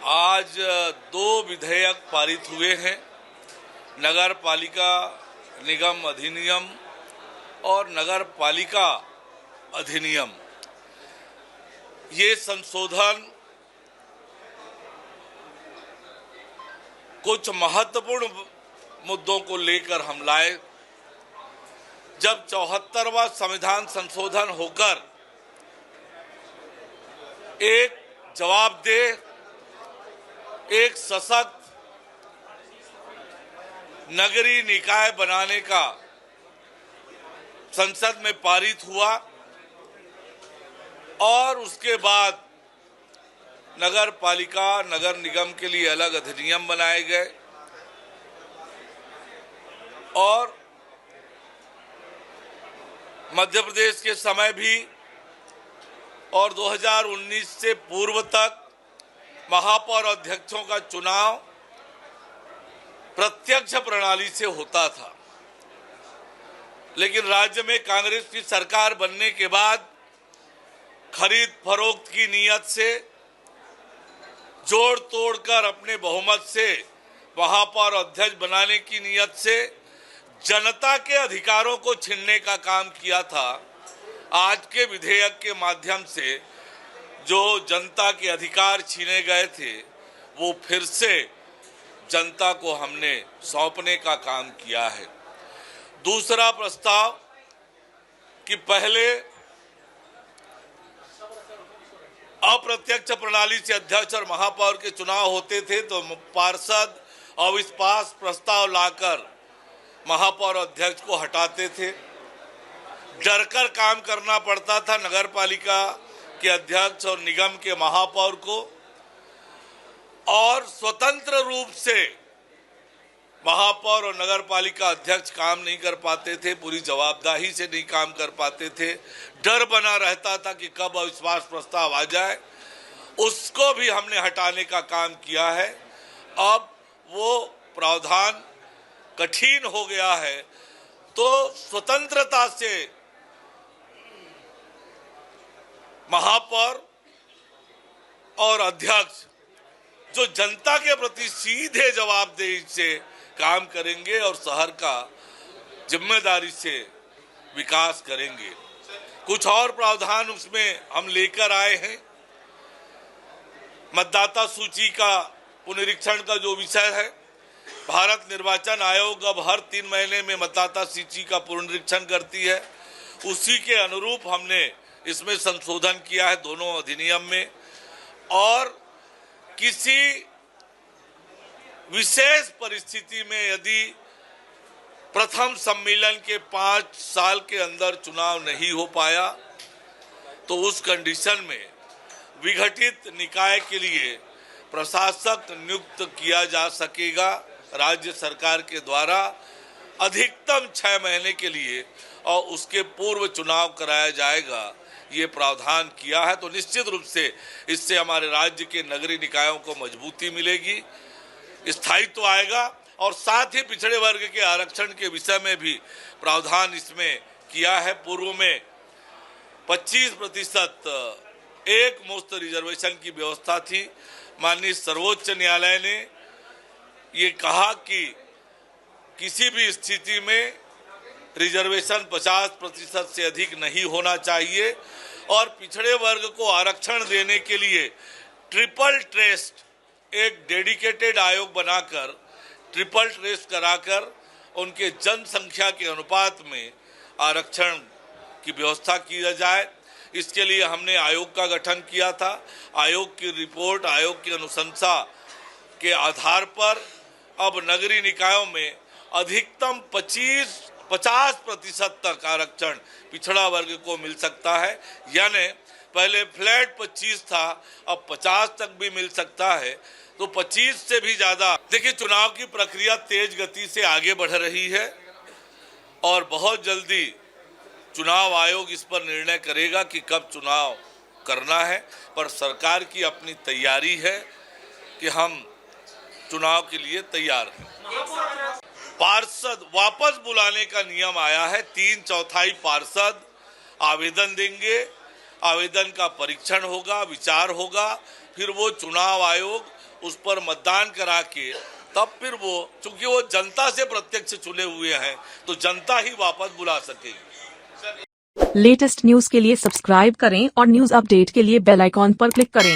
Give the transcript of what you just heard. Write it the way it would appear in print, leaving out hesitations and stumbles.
आज दो विधेयक पारित हुए हैं, नगर पालिका निगम अधिनियम और नगर पालिका अधिनियम। ये संशोधन कुछ महत्वपूर्ण मुद्दों को लेकर हम लाए। जब 74वां संविधान संशोधन होकर एक जवाबदेह, एक सशक्त नगरीय निकाय बनाने का संसद में पारित हुआ और उसके बाद नगर पालिका नगर निगम के लिए अलग अधिनियम बनाए गए और मध्य प्रदेश के समय भी और 2019 से पूर्व तक महापौर अध्यक्षों का चुनाव प्रत्यक्ष प्रणाली से होता था। लेकिन राज्य में कांग्रेस की सरकार बनने के बाद खरीद फरोख्त की नीयत से जोड़ तोड़कर अपने बहुमत से महापौर अध्यक्ष बनाने की नीयत से जनता के अधिकारों को छीनने का काम किया था। आज के विधेयक के माध्यम से जो जनता के अधिकार छीने गए थे वो फिर से जनता को हमने सौंपने का काम किया है। दूसरा प्रस्ताव कि पहले अप्रत्यक्ष प्रणाली से अध्यक्ष और महापौर के चुनाव होते थे तो पार्षद अविश्वास प्रस्ताव लाकर महापौर अध्यक्ष को हटाते थे। डरकर काम करना पड़ता था नगर पालिका के अध्यक्ष और निगम के महापौर को, और स्वतंत्र रूप से महापौर और नगर पालिका अध्यक्ष काम नहीं कर पाते थे, पूरी जवाबदेही से नहीं काम कर पाते थे। डर बना रहता था कि कब अविश्वास प्रस्ताव आ जाए। उसको भी हमने हटाने का काम किया है। अब वो प्रावधान कठिन हो गया है तो स्वतंत्रता से महापौर और अध्यक्ष जो जनता के प्रति सीधे जवाबदेही से काम करेंगे और शहर का जिम्मेदारी से विकास करेंगे। कुछ और प्रावधान उसमें हम लेकर आए हैं। मतदाता सूची का पुनरीक्षण का जो विषय है, भारत निर्वाचन आयोग अब हर 3 महीने में मतदाता सूची का पुनरीक्षण करती है। उसी के अनुरूप हमने इसमें संशोधन किया है दोनों अधिनियम में। और किसी विशेष परिस्थिति में यदि प्रथम सम्मेलन के 5 साल के अंदर चुनाव नहीं हो पाया तो उस कंडीशन में विघटित निकाय के लिए प्रशासक नियुक्त किया जा सकेगा राज्य सरकार के द्वारा अधिकतम 6 महीने के लिए, और उसके पूर्व चुनाव कराया जाएगा। ये प्रावधान किया है तो निश्चित रूप से इससे हमारे राज्य के नगरीय निकायों को मजबूती मिलेगी, स्थायित्व आएगा। और साथ ही पिछड़े वर्ग के आरक्षण के विषय में भी प्रावधान इसमें किया है। पूर्व में 25% एक मुश्त रिजर्वेशन की व्यवस्था थी। माननीय सर्वोच्च न्यायालय ने ये कहा कि किसी भी स्थिति में रिजर्वेशन 50% से अधिक नहीं होना चाहिए और पिछड़े वर्ग को आरक्षण देने के लिए ट्रिपल टेस्ट, एक डेडिकेटेड आयोग बनाकर ट्रिपल टेस्ट कराकर उनके जनसंख्या के अनुपात में आरक्षण की व्यवस्था की जाए। इसके लिए हमने आयोग का गठन किया था। आयोग की रिपोर्ट, आयोग की अनुशंसा के आधार पर अब नगरीय निकायों में अधिकतम 50% तक आरक्षण पिछड़ा वर्ग को मिल सकता है। यानी पहले फ्लैट 25 था, अब 50 तक भी मिल सकता है। तो 25 से भी ज्यादा। देखिए, चुनाव की प्रक्रिया तेज गति से आगे बढ़ रही है और बहुत जल्दी चुनाव आयोग इस पर निर्णय करेगा कि कब चुनाव करना है। पर सरकार की अपनी तैयारी है कि हम चुनाव के लिए तैयार हैं। पार्षद वापस बुलाने का नियम आया है। 3/4 पार्षद आवेदन देंगे, आवेदन का परीक्षण होगा, विचार होगा, फिर वो चुनाव आयोग उस पर मतदान करा के तब फिर वो, चूंकि वो जनता से प्रत्यक्ष चुने हुए हैं, तो जनता ही वापस बुला सकेगी। लेटेस्ट न्यूज के लिए सब्सक्राइब करें और न्यूज अपडेट के लिए बेल आइकॉन पर क्लिक करें।